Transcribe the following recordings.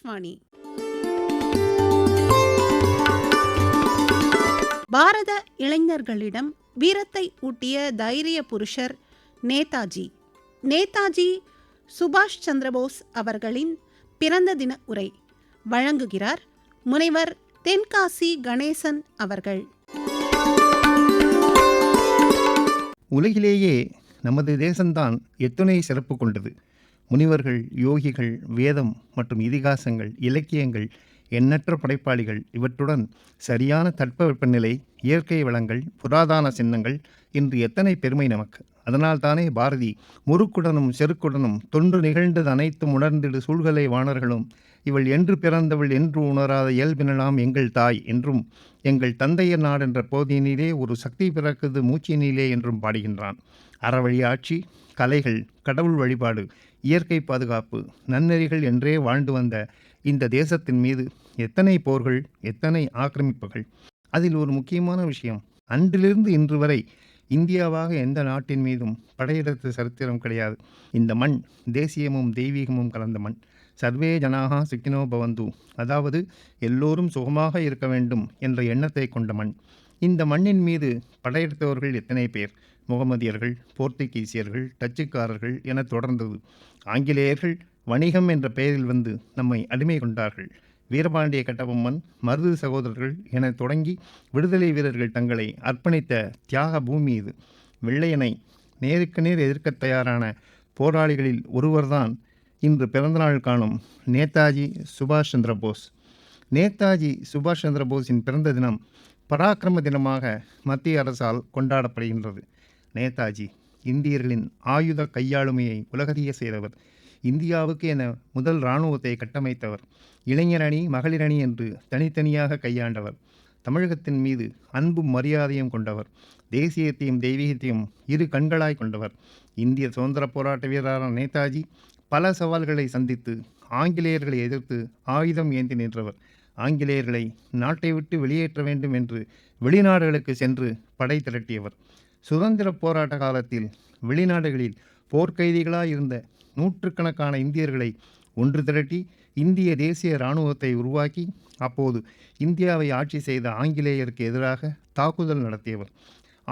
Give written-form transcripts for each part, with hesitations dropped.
ஆகாஷ்வாணி. பாரத இளைஞர்களிடம் வீரத்தை ஊட்டிய தைரிய புருஷர் நேதாஜி. நேதாஜி சுபாஷ் சந்திரபோஸ் அவர்களின் பிறந்த தின உரை வழங்குகிறார் முனைவர் தென்காசி கணேசன் அவர்கள். உலகிலேயே நமது தேசம்தான் எத்துணை சிறப்பு கொண்டது. முனிவர்கள், யோகிகள், வேதம் மற்றும் இதிகாசங்கள், இலக்கியங்கள், எண்ணற்ற படைப்பாளிகள், இவற்றுடன் சரியான தட்பவெப்பநிலை, இயற்கை வளங்கள், புராதான சின்னங்கள், இன்று எத்தனை பெருமை நமக்கு. அதனால்தானே பாரதி முறுக்குடனும் செருக்குடனும் தொன்று நிகழ்ந்தது அனைத்தும் உணர்ந்திடு சூழ்கலை வாணர்களும் இவள் என்று பிறந்தவள் என்று உணராத இயல்பினலாம் எங்கள் தாய் என்றும், எங்கள் தந்தையர் நாடென்ற போதியினிலே ஒரு சக்தி பிறக்குது மூச்சினிலே என்றும் பாடுகின்றான். அறவழி ஆட்சி, கலைகள், கடவுள் வழிபாடு, இயற்கை பாதுகாப்பு, நன்னெறிகள் என்றே வாழ்ந்து வந்த இந்த தேசத்தின் மீது எத்தனை போர்கள், எத்தனை ஆக்கிரமிப்புகள். அதில் ஒரு முக்கியமான விஷயம், அன்றிலிருந்து இன்று வரை இந்தியாவாக எந்த நாட்டின் மீதும் படையெடுத்த சரித்திரம் கிடையாது. இந்த மண் தேசியமும் தெய்வீகமும் கலந்த மண். சர்வே ஜனாகா சுக்கினோ பவந்து, அதாவது எல்லோரும் சுகமாக இருக்க வேண்டும் என்ற எண்ணத்தை கொண்ட மண். இந்த மண்ணின் மீது படையெடுத்தவர்கள் எத்தனை பேர்? முகமதியர்கள், போர்த்துகீசியர்கள், டச்சுக்காரர்கள் என தொடர்ந்தது. ஆங்கிலேயர்கள் வணிகம் என்ற பெயரில் வந்து நம்மை அடிமை கொண்டார்கள். வீரபாண்டிய கட்டபொம்மன், மருது சகோதரர்கள் என தொடங்கி விடுதலை வீரர்கள் தங்களை அர்ப்பணித்த தியாக பூமி இது. வெள்ளையனை நேருக்கு நேர் எதிர்க்க தயாரான போராளிகளில் ஒருவர்தான் இன்று பிறந்தநாள் காணும் நேதாஜி சுபாஷ் சந்திர போஸ். நேதாஜி சுபாஷ் சந்திர போஸின் பிறந்த தினம் பராக்கிரம தினமாக மத்திய அரசால் கொண்டாடப்படுகின்றது. நேதாஜி இந்தியர்களின் ஆயுத கையாளுமையை உலகறிய செய்தவர். இந்தியாவுக்கு என முதல் இராணுவத்தை கட்டமைத்தவர். இளைஞர் அணி, மகளிர் அணி என்று தனித்தனியாக கையாண்டவர். தமிழகத்தின் மீது அன்பும் மரியாதையும் கொண்டவர். தேசியத்தையும் தெய்வீகத்தையும் இரு கண்களாய் கொண்டவர். இந்திய சுதந்திர போராட்ட வீரரான நேதாஜி பல சவால்களை சந்தித்து ஆங்கிலேயர்களை எதிர்த்து ஆயுதம் ஏந்தி நின்றவர். ஆங்கிலேயர்களை நாட்டை விட்டு வெளியேற்ற வேண்டும் என்று வெளிநாடுகளுக்கு சென்று படை திரட்டியவர். சுதந்திர போராட்ட காலத்தில் வெளிநாடுகளில் போர்க்கைதிகளாய் இருந்த நூற்றுக்கணக்கான இந்தியர்களை ஒன்று திரட்டி இந்திய தேசிய இராணுவத்தை உருவாக்கி அப்போது இந்தியாவை ஆட்சி செய்த ஆங்கிலேயருக்கு எதிராக தாக்குதல் நடத்தியவர்.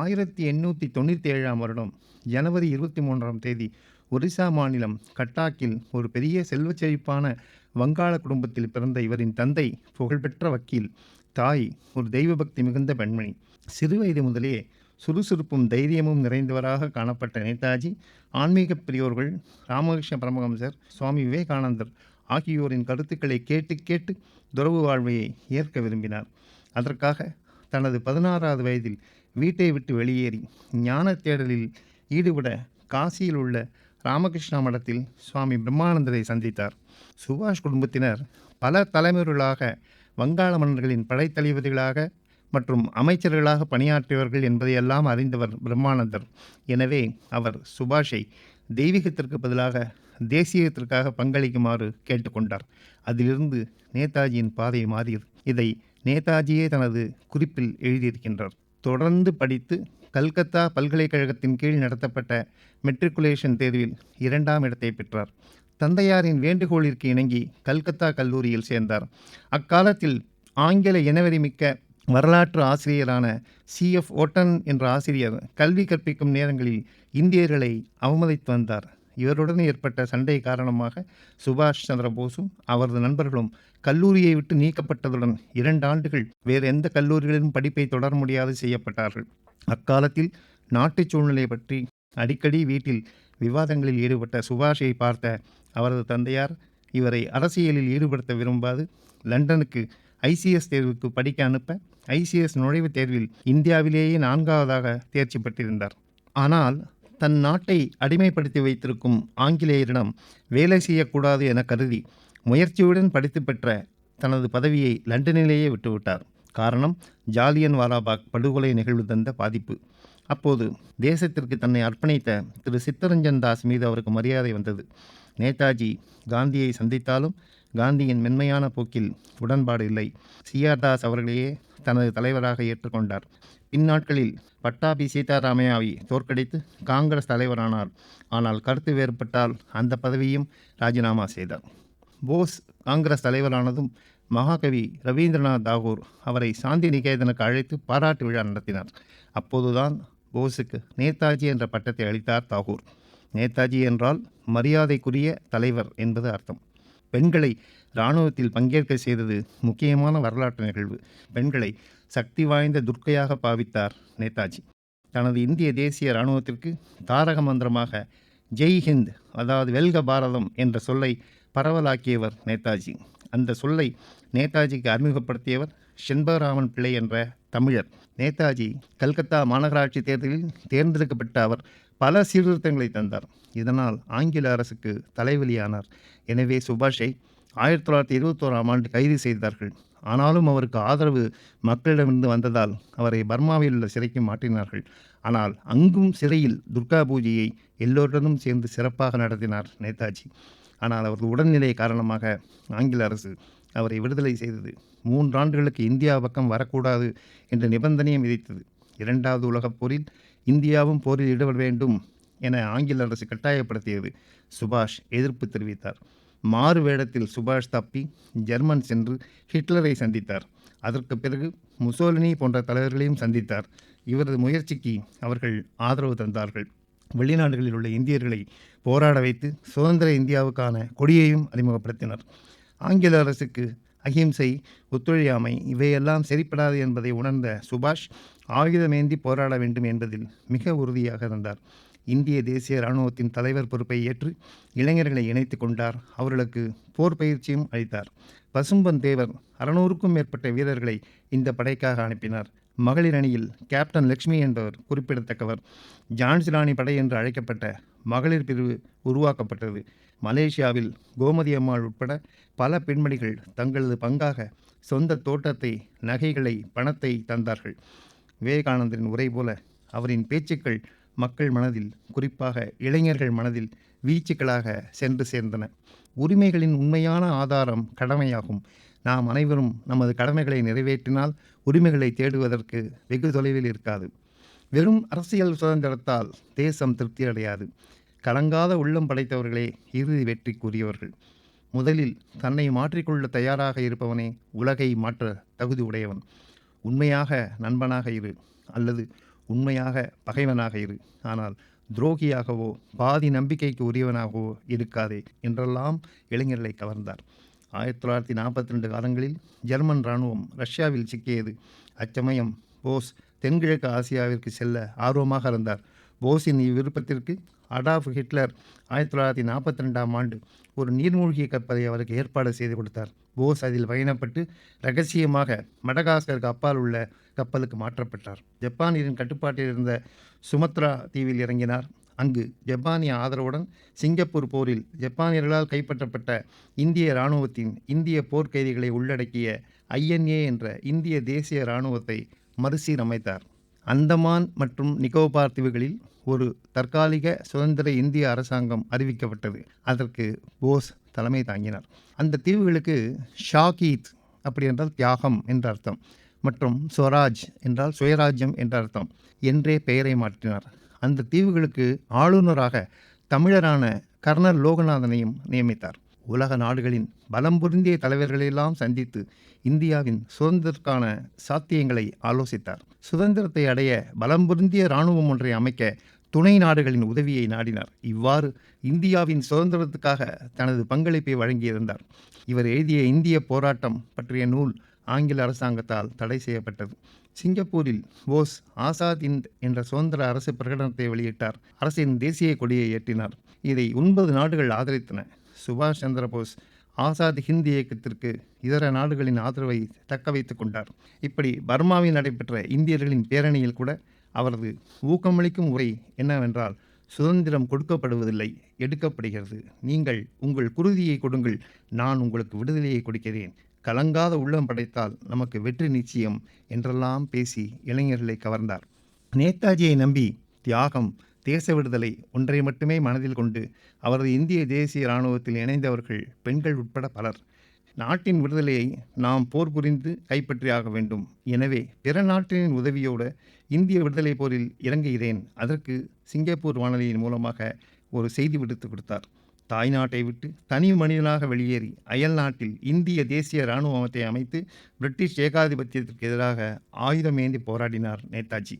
1897 வருடம் ஜனவரி 23 ஒரிசா மாநிலம் கட்டாக்கில் ஒரு பெரிய செல்வச் செழிப்பான வங்காள குடும்பத்தில் பிறந்த இவரின் தந்தை புகழ்பெற்ற வக்கீல், தாய் ஒரு தெய்வபக்தி மிகுந்த பெண்மணி. சிறுவயது முதலே சுறுசுறுப்பும் தைரியமும் நிறைந்தவராக காணப்பட்ட நேதாஜி ஆன்மீக பெரியோர்கள் ராமகிருஷ்ண பரமஹம்சர், சுவாமி விவேகானந்தர் ஆகியோரின் கருத்துக்களை கேட்டு கேட்டு துறவு வாழ்வையை ஏற்க விரும்பினார். அதற்காக தனது 16வது வயதில் வீட்டை விட்டு வெளியேறி ஞான தேடலில் ஈடுபட காசியில் உள்ள ராமகிருஷ்ணா மடத்தில் சுவாமி பிரம்மானந்தரை சந்தித்தார். சுபாஷ் குடும்பத்தினர் பல தலைமுறைகளாக வங்காள மன்னர்களின் படைத்தளபதிகளாக மற்றும் அமைச்சர்களாக பணியாற்றியவர்கள் என்பதையெல்லாம் அறிந்தவர் பிரம்மானந்தர். எனவே அவர் சுபாஷை தெய்வீகத்திற்கு பதிலாக தேசியத்திற்காக பங்களிக்குமாறு கேட்டுக்கொண்டார். அதிலிருந்து நேதாஜியின் பாதை மாறியது. இதை நேதாஜியே தனது குறிப்பில் எழுதியிருக்கின்றார். தொடர்ந்து படித்து கல்கத்தா பல்கலைக்கழகத்தின் கீழ் நடத்தப்பட்ட மெட்ரிகுலேஷன் தேர்வில் 2ஆம் இடத்தை பெற்றார். தந்தையாரின் வேண்டுகோளிற்கு இணங்கி கல்கத்தா கல்லூரியில் சேர்ந்தார். அக்காலத்தில் ஆங்கில இனவெறிமிக்க வரலாற்று ஆசிரியரான C.F. ஓட்டன் என்ற ஆசிரியர் கல்வி கற்பிக்கும் நேரங்களில் இந்தியர்களை அவமதித்து வந்தார். இவருடன் ஏற்பட்ட சண்டை காரணமாக சுபாஷ் சந்திர போஸும் அவரது நண்பர்களும் கல்லூரியை விட்டு நீக்கப்பட்டதுடன் 2 ஆண்டுகள் வேறு எந்த கல்லூரிகளிலும் படிப்பை தொடர முடியாது செய்யப்பட்டார்கள். அக்காலத்தில் நாட்டு சூழ்நிலை பற்றி அடிக்கடி வீட்டில் விவாதங்களில் ஈடுபட்ட சுபாஷை பார்த்த அவரது தந்தையார் இவரை அரசியலில் ஈடுபடுத்த விரும்பாது லண்டனுக்கு ICS தேர்வுக்கு படிக்க அனுப்ப ICS நுழைவுத் தேர்வில் இந்தியாவிலேயே 4ஆவதாக தேர்ச்சி பெற்றிருந்தார். ஆனால் தன் நாட்டை அடிமைப்படுத்தி வைத்திருக்கும் ஆங்கிலேயரிடம் வேலை செய்யக்கூடாது என கருதி முயற்சியுடன் படித்து பெற்ற தனது பதவியை லண்டனிலேயே விட்டுவிட்டார். காரணம், ஜாலியன் வாலாபாக் படுகொலை நிகழ்வு தந்த பாதிப்பு. அப்போது தேசத்திற்கு தன்னை அர்ப்பணித்த திரு சித்தரஞ்சன் தாஸ் மீது அவருக்கு மரியாதை வந்தது. நேதாஜி காந்தியை சந்தித்தாலும் காந்தியின் மென்மையான போக்கில் உடன்பாடு இல்லை. CR தாஸ் அவர்களையே தனது தலைவராக ஏற்றுக்கொண்டார். பின்னாட்களில் பட்டாபி சீதாராமையாவை தோற்கடித்து காங்கிரஸ் தலைவரானார். ஆனால் கருத்து வேறுபட்டால் அந்த பதவியும் ராஜினாமா செய்தார். போஸ் காங்கிரஸ் தலைவரானதும் மகாகவி ரவீந்திரநாத் தாகூர் அவரை சாந்தி நிகேதனுக்கு அழைத்து பாராட்டு விழா நடத்தினார். அப்போதுதான் போஸுக்கு நேதாஜி என்ற பட்டத்தை அளித்தார் தாகூர். நேதாஜி என்றால் மரியாதைக்குரிய தலைவர் என்பது அர்த்தம். பெண்களை இராணுவத்தில் பங்கேற்க செய்தது முக்கியமான வரலாற்று நிகழ்வு. பெண்களை சக்தி வாய்ந்த துர்க்கையாக பாவித்தார் நேதாஜி. தனது இந்திய தேசிய இராணுவத்திற்கு தாரக மந்திரமாக ஜெய் ஹிந்த், அதாவது வெல்க பாரதம் என்ற சொல்லை பரவலாக்கியவர் நேதாஜி. அந்த சொல்லை நேதாஜிக்கு அறிமுகப்படுத்தியவர் செண்பகராமன் பிள்ளை என்ற தமிழர். நேதாஜி கல்கத்தா மாநகராட்சி தேர்தலில் தேர்ந்தெடுக்கப்பட்ட அவர் பல சீர்திருத்தங்களை தந்தார். இதனால் ஆங்கில அரசுக்கு தலைவலியானார். எனவே சுபாஷை 1921ஆம் ஆண்டு கைது செய்தார்கள். ஆனாலும் அவருக்கு ஆதரவு மக்களிடமிருந்து வந்ததால் அவரை பர்மாவில் உள்ள சிறைக்கு மாற்றினார்கள். ஆனால் அங்கும் சிறையில் துர்கா பூஜையை எல்லோருடனும் சேர்ந்து சிறப்பாக நடத்தினார் நேதாஜி. ஆனால் அவரது உடல்நிலை காரணமாக ஆங்கில அரசு அவரை விடுதலை செய்தது. 3 ஆண்டுகளுக்கு இந்தியா பக்கம் வரக்கூடாது என்ற நிபந்தனையும் விதித்தது. 2வது உலகப் போரில் இந்தியாவும் போரில் ஈடுபட வேண்டும் என ஆங்கில அரசு கட்டாயப்படுத்தியது. சுபாஷ் எதிர்ப்பு தெரிவித்தார். மாறு வேடத்தில் சுபாஷ் தப்பி ஜெர்மன் சென்று ஹிட்லரை சந்தித்தார். அதற்கு பிறகு முசோலினி போன்ற தலைவர்களையும் சந்தித்தார். இவரது முயற்சிக்கு அவர்கள் ஆதரவு தந்தார்கள். வெளிநாடுகளில் உள்ள இந்தியர்களை போராட வைத்து சுதந்திர இந்தியாவுக்கான கொடியையும் அறிமுகப்படுத்தினர். ஆங்கில அரசுக்கு அகிம்சை, ஒத்துழையாமை இவையெல்லாம் சரிப்படாது என்பதை உணர்ந்த சுபாஷ் ஆயுதமேந்தி போராட வேண்டும் என்பதில் மிக உறுதியாக இருந்தார். இந்திய தேசிய இராணுவத்தின் தலைவர் பொறுப்பை ஏற்று இளைஞர்களை இணைத்து கொண்டார். அவர்களுக்கு போர் பயிற்சியும் அளித்தார். பசும்பன் தேவர் 600க்கும் மேற்பட்ட வீரர்களை இந்த படைக்காக அனுப்பினார். மகளிர் அணியில் கேப்டன் லட்சுமி என்பவர் குறிப்பிடத்தக்கவர். ஜான்சிராணி படை என்று அழைக்கப்பட்ட மகளிர் பிரிவு உருவாக்கப்பட்டது. மலேசியாவில் கோமதி அம்மாள் உட்பட பல பெண்மணிகள் தங்களது பங்காக சொந்த தோட்டத்தை, நகைகளை, பணத்தை தந்தார்கள். விவேகானந்தரின் உரை போல அவரின் பேச்சுக்கள் மக்கள் மனதில், குறிப்பாக இளைஞர்கள் மனதில் வீச்சுக்களாக சென்று சேர்ந்தன. உரிமைகளின் உண்மையான ஆதாரம் கடமையாகும். நாம் அனைவரும் நமது கடமைகளை நிறைவேற்றினால் உரிமைகளை தேடுவதற்கு வெகு தொலைவில் இருக்காது. வெறும் அரசியல் சுதந்திரத்தால் தேசம் திருப்தி அடையாது. கலங்காத உள்ளம் படைத்தவர்களே இறுதி வெற்றிக்குரியவர்கள். முதலில் தன்னை மாற்றிக்கொள்ள தயாராக இருப்பவனே உலகை மாற்ற தகுதி உடையவன். உண்மையாக நண்பனாக இரு, அல்லது உண்மையாக பகைவனாக இரு. ஆனால் துரோகியாகவோ பாதி நம்பிக்கைக்கு உரியவனாகவோ இருக்காதே என்றெல்லாம் இளைஞர்களை கவர்ந்தார். 1942 காலங்களில் ஜெர்மன் இராணுவம் ரஷ்யாவில் சிக்கியது. அச்சமயம் போஸ் தென்கிழக்கு ஆசியாவிற்கு செல்ல ஆர்வமாக இருந்தார். போஸின் இவ்விருப்பத்திற்கு அடால்ஃப் ஹிட்லர் 1942ஆம் ஆண்டு ஒரு நீர்மூழ்கிய கப்பலை அவருக்கு ஏற்பாடு செய்து கொடுத்தார். போஸ் அதில் பயணப்பட்டு இரகசியமாக மடகாஸ்கருக்கு அப்பால் உள்ள கப்பலுக்கு மாற்றப்பட்டார். ஜப்பானியரின் கட்டுப்பாட்டில் இருந்த சுமத்ரா தீவில் இறங்கினார். அங்கு ஜப்பானிய ஆதரவுடன் சிங்கப்பூர் போரில் ஜப்பானியர்களால் கைப்பற்றப்பட்ட இந்திய இராணுவத்தின் இந்திய போர்க்கைதிகளை உள்ளடக்கிய INA என்ற இந்திய தேசிய இராணுவத்தை மறுசீரமைத்தார். அந்தமான் மற்றும் நிக்கோபார் தீவுகளில் ஒரு தற்காலிக சுதந்திர இந்திய அரசாங்கம் அறிவிக்கப்பட்டது. அதற்கு போஸ் தலைமை தாங்கினார். அந்த தீவுகளுக்கு ஷாகீத் அப்படி என்றால் தியாகம் என்ற அர்த்தம், மற்றும் ஸ்வராஜ் என்றால் சுயராஜ்யம் என்ற அர்த்தம் என்றே பெயரை மாற்றினார். அந்த தீவுகளுக்கு ஆளுநராக தமிழரான கர்னல் லோகநாதனையும் நியமித்தார். உலக நாடுகளின் பலம் பொருந்திய தலைவர்களெல்லாம் சந்தித்து இந்தியாவின் சுதந்திரத்திற்கான சாத்தியங்களை ஆலோசித்தார். சுதந்திரத்தை அடைய பலம் பொருந்திய இராணுவம் ஒன்றை அமைக்க துணை நாடுகளின் உதவியை நாடினார். இவ்வாறு இந்தியாவின் சுதந்திரத்துக்காக தனது பங்களிப்பை வழங்கியிருந்தார். இவர் எழுதிய இந்திய போராட்டம் பற்றிய நூல் ஆங்கில அரசாங்கத்தால் தடை செய்யப்பட்டது. சிங்கப்பூரில் போஸ் ஆசாத் இந்த் என்ற சுதந்திர அரசு பிரகடனத்தை வெளியிட்டார். அரசின் தேசிய கொடியை ஏற்றினார். இதை 9 நாடுகள் ஆதரித்தன. சுபாஷ் சந்திர போஸ் ஆசாத் ஹிந்த் இயக்கத்திற்கு இதர நாடுகளின் ஆதரவை தக்க வைத்துக் கொண்டார். இப்படி பர்மாவில் நடைபெற்ற இந்தியர்களின் பேரணியில் கூட அவரது ஊக்கமளிக்கும் உரை என்னவென்றால், சுதந்திரம் கொடுக்கப்படுவதில்லை, எடுக்கப்படுகிறது. நீங்கள் உங்கள் குருதியை கொடுங்கள், நான் உங்களுக்கு விடுதலையை கொடுக்கிறேன். கலங்காத உள்ளம் படைத்தால் நமக்கு வெற்றி நிச்சயம் என்றெல்லாம் பேசி இளைஞர்களை கவர்ந்தார். நேதாஜியை நம்பி தியாகம், தேச விடுதலை ஒன்றை மட்டுமே மனதில் கொண்டு அவரது இந்திய தேசிய இராணுவத்தில் இணைந்தவர்கள் பெண்கள் உட்பட பலர். நாட்டின் விடுதலையை நாம் போர் புரிந்து கைப்பற்றியாக வேண்டும். எனவே பிற நாட்டின் உதவியோடு இந்திய விடுதலை போரில் இறங்குகிறேன். அதற்கு சிங்கப்பூர் வானொலியின் மூலமாக ஒரு செய்தி விடுத்து கொடுத்தார். தாய்நாட்டை விட்டு தனி மனிதனாக வெளியேறி அயல் நாட்டில் இந்திய தேசிய இராணுவத்தை அமைத்து பிரிட்டிஷ் ஏகாதிபத்தியத்திற்கு எதிராக ஆயுதம் ஏந்தி போராடினார் நேதாஜி.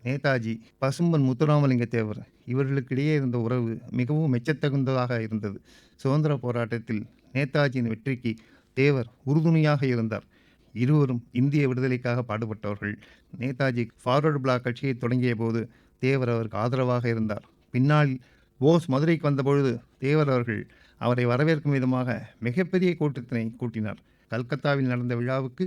நேதாஜி, பசும்பன் முத்துராமலிங்க தேவர் இவர்களுக்கிடையே இருந்த உறவு மிகவும் மெச்சத்தகுந்ததாக இருந்தது. சுதந்திர போராட்டத்தில் நேதாஜியின் வெற்றிக்கு தேவர் உறுதுணையாக இருந்தார். இருவரும் இந்திய விடுதலைக்காக பாடுபட்டவர்கள். நேதாஜி ஃபார்வர்டு பிளாக் கட்சியை தொடங்கிய போது தேவர் அவருக்கு ஆதரவாக இருந்தார். பின்னால் போஸ் மதுரைக்கு வந்தபொழுது தேவர் அவர்கள் அவரை வரவேற்கும் விதமாக மிகப்பெரிய கூட்டத்தினை கூட்டினார். கல்கத்தாவில் நடந்த விழாவுக்கு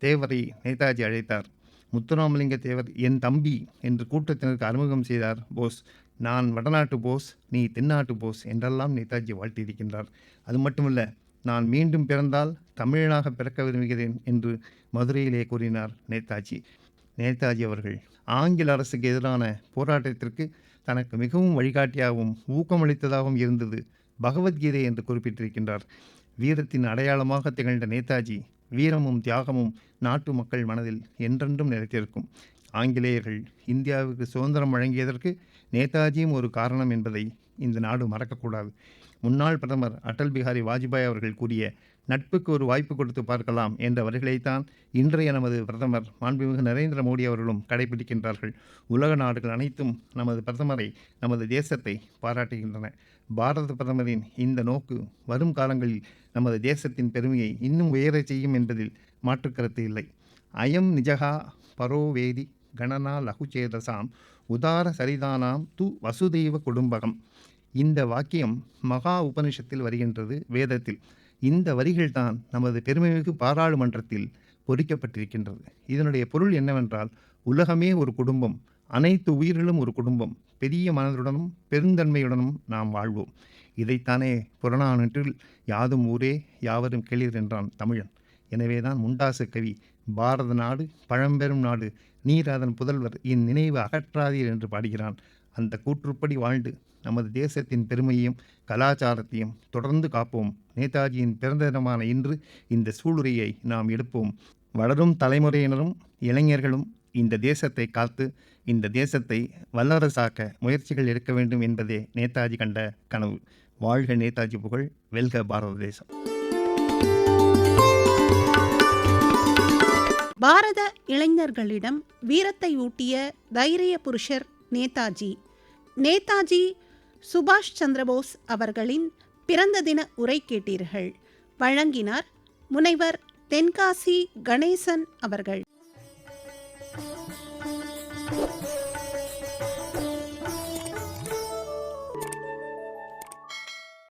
தேவரை நேதாஜி அழைத்தார். முத்துராமலிங்க தேவர் என் தம்பி என்று கூட்டத்தினருக்கு அறிமுகம் செய்தார் போஸ். நான் வடநாட்டு போஸ், நீ தென்னாட்டு போஸ் என்றெல்லாம் நேதாஜி வாழ்த்தியிருக்கின்றார். அது மட்டுமல்ல, நான் மீண்டும் பிறந்தால் தமிழனாக பிறக்க விரும்புகிறேன் என்று மதுரையிலே கூறினார் நேதாஜி. நேதாஜி அவர்கள் ஆங்கில அரசுக்கு எதிரான போராட்டத்திற்கு தனக்கு மிகவும் வழிகாட்டியாகவும் ஊக்கமளித்ததாகவும் இருந்தது பகவத்கீதை என்று குறிப்பிட்டிருக்கின்றார். வீரத்தின் அடையாளமாக திகழ்ந்த நேதாஜி வீரமும் தியாகமும் நாட்டு மக்கள் மனதில் என்றென்றும் நிலைத்திருக்கும். ஆங்கிலேயர்கள் இந்தியாவுக்கு சுதந்திரம் வழங்கியதற்கு நேதாஜியும் ஒரு காரணம் என்பதை இந்த நாடு மறக்கக்கூடாது. முன்னாள் பிரதமர் அடல் பிஹாரி வாஜ்பாய் அவர்கள் கூறிய நட்புக்கு ஒரு வாய்ப்பு கொடுத்து பார்க்கலாம் என்ற வரிகளைத்தான் இன்றைய நமது பிரதமர் மாண்புமிகு நரேந்திர மோடி அவர்களும் கடைபிடிக்கின்றார்கள். உலக நாடுகள் அனைத்தும் நமது பிரதமரை, நமது தேசத்தை பாராட்டுகின்றன. பாரத பிரதமரின் இந்த நோக்கு வரும் காலங்களில் நமது தேசத்தின் பெருமையை இன்னும் உயரச் செய்யும் என்பதில் மாற்றுக்கருத்து இல்லை. அயம் நிஜகா பரோவேதி கணனா லகுச்சேதசாம் உதார சரிதானாம் து வசுதெய்வ குடும்பகம். இந்த வாக்கியம் மகா உபனிஷத்தில் வருகின்றது, வேதத்தில். இந்த வரிகள்தான் நமது பெருமைமிகு பாராளுமன்றத்தில் பொறிக்கப்பட்டிருக்கின்றது. இதனுடைய பொருள் என்னவென்றால், உலகமே ஒரு குடும்பம், அனைத்து உயிர்களும் ஒரு குடும்பம், பெரிய மனதுடனும் பெருந்தன்மையுடனும் நாம் வாழ்வோம். இதைத்தானே புறநானூற்றில் யாதும் ஊரே யாவரும் கேளீர் என்றான் தமிழன். எனவேதான் முண்டாசு கவி பாரத நாடு பழம்பெரும் நாடு, நீர் அதன் புதல்வர், இந்நினைவு அகற்றாதீர் என்று பாடுகிறான். அந்த கூற்றுப்படி வாழ்ந்து நமது தேசத்தின் பெருமையையும் கலாச்சாரத்தையும் தொடர்ந்து காப்போம். நேதாஜியின் பிறந்த தினமான இன்று இந்த சூளுரையை நாம் எடுப்போம். வளரும் தலைமுறையினரும் இளைஞர்களும் இந்த தேசத்தை காத்து இந்த தேசத்தை வல்லரசாக்க முயற்சிகள் எடுக்க வேண்டும் என்பதே நேதாஜி கண்ட கனவு. வாழ்க நேதாஜி புகழ், வெல்க பாரத தேசம். பாரத இளைஞர்களிடம் வீரத்தை ஊட்டிய தைரிய புருஷர் நேதாஜி. நேதாஜி சுபாஷ் சந்திரபோஸ் அவர்களின் பிறந்த தின உரை கேட்டீர்கள். வழங்கினார் முனைவர் தென்காசி கணேசன் அவர்கள்.